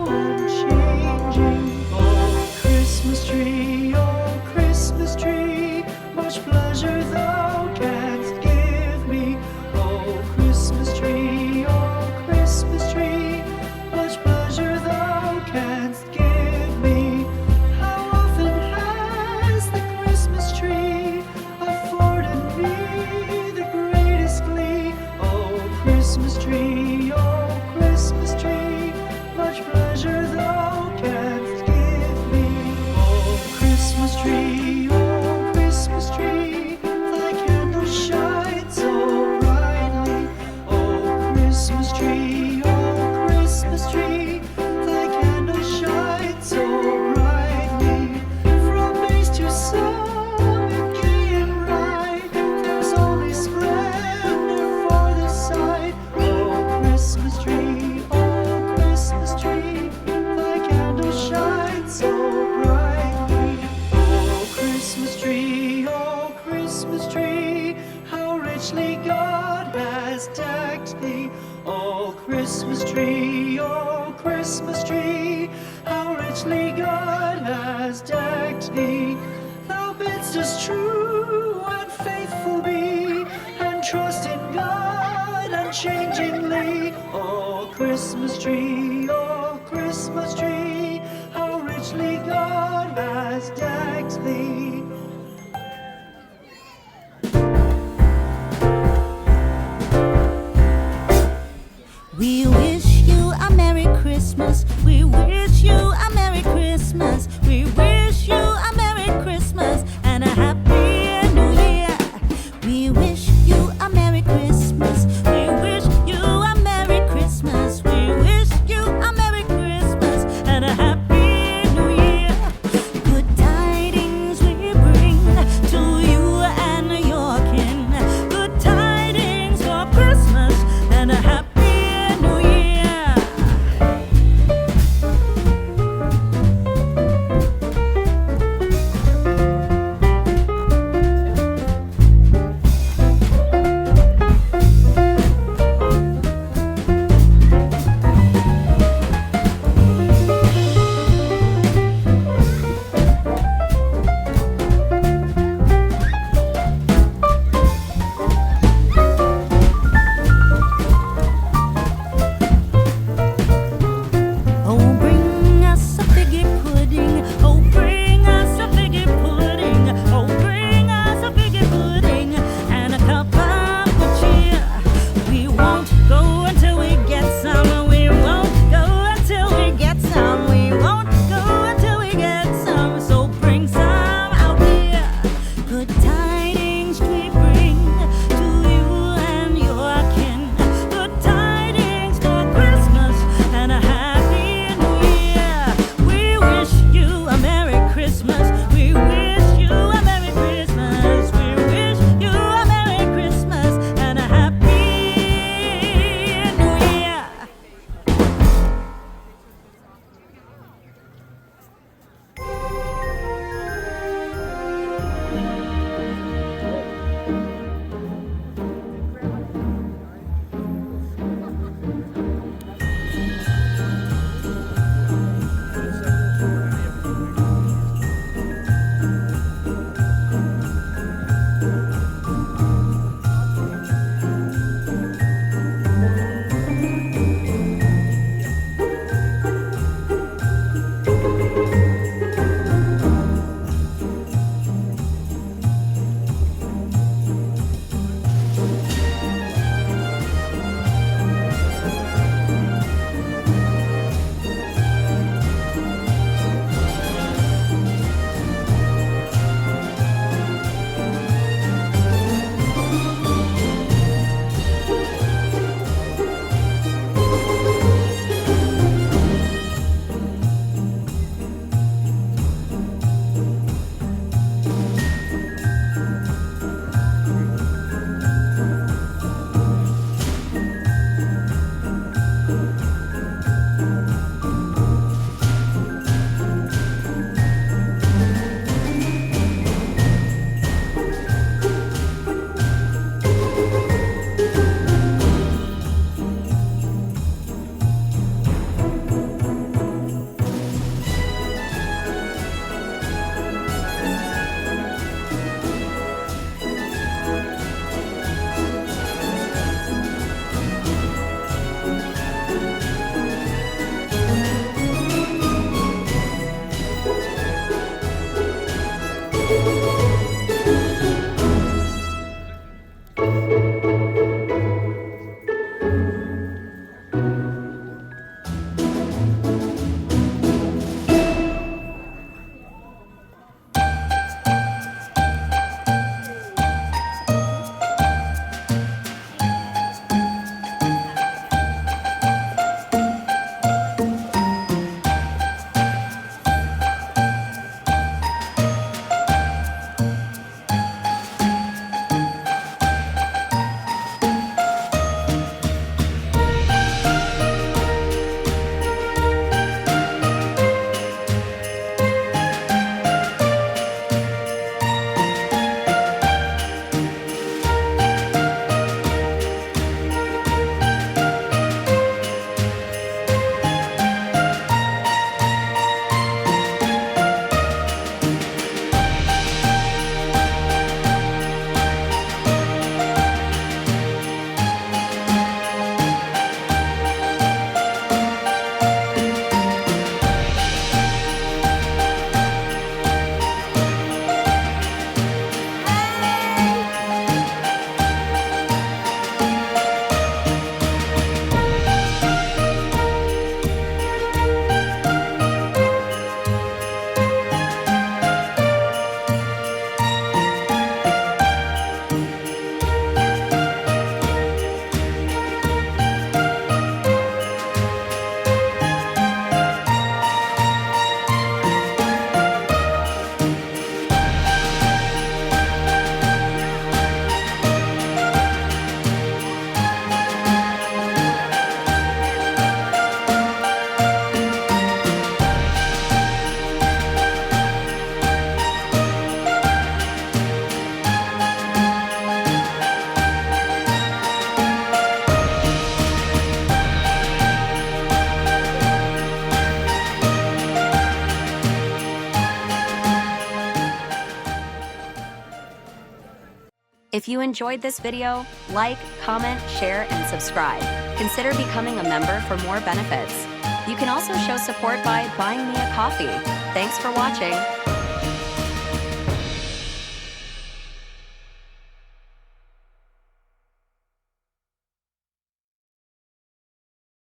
unchanging. Oh, Christmas tree, much pleasure thou canst give me. Oh, Christmas tree, much pleasure thou canst give me. How often has the Christmas tree afforded me the greatest glee? Oh, Christmas tree, much pleasure thou canst give me. Oh, Christmas tree, thy candles shine so brightly. Oh, Christmas tree, thy candles shine so brightly. From base to summit, gay and bright, there's only splendor for the sight. Oh, Christmas tree, thy candles shine so brightly. Oh, Christmas tree, how richly God has decked thee. Oh, Christmas tree, how richly God has decked thee. Thou bidst us true and faithful be, and trust in God unchangingly. Oh, Christmas tree, how richly God has decked thee. We wish you a Merry Christmas. We wish you a Merry Christmas. We wish you a Merry Christmas and a Happy New Year. We wish you a Merry Christmas. We wish you a Merry Christmas. We wish you a Merry Christmas and a Happy New Year. Good tidings we bring to you and your kin. Good tidings for Christmas and a Happy New Year. If you enjoyed this video, like, comment, share, and subscribe. Consider becoming a member for more benefits. You can also show support by buying me a coffee. Thanks for watching.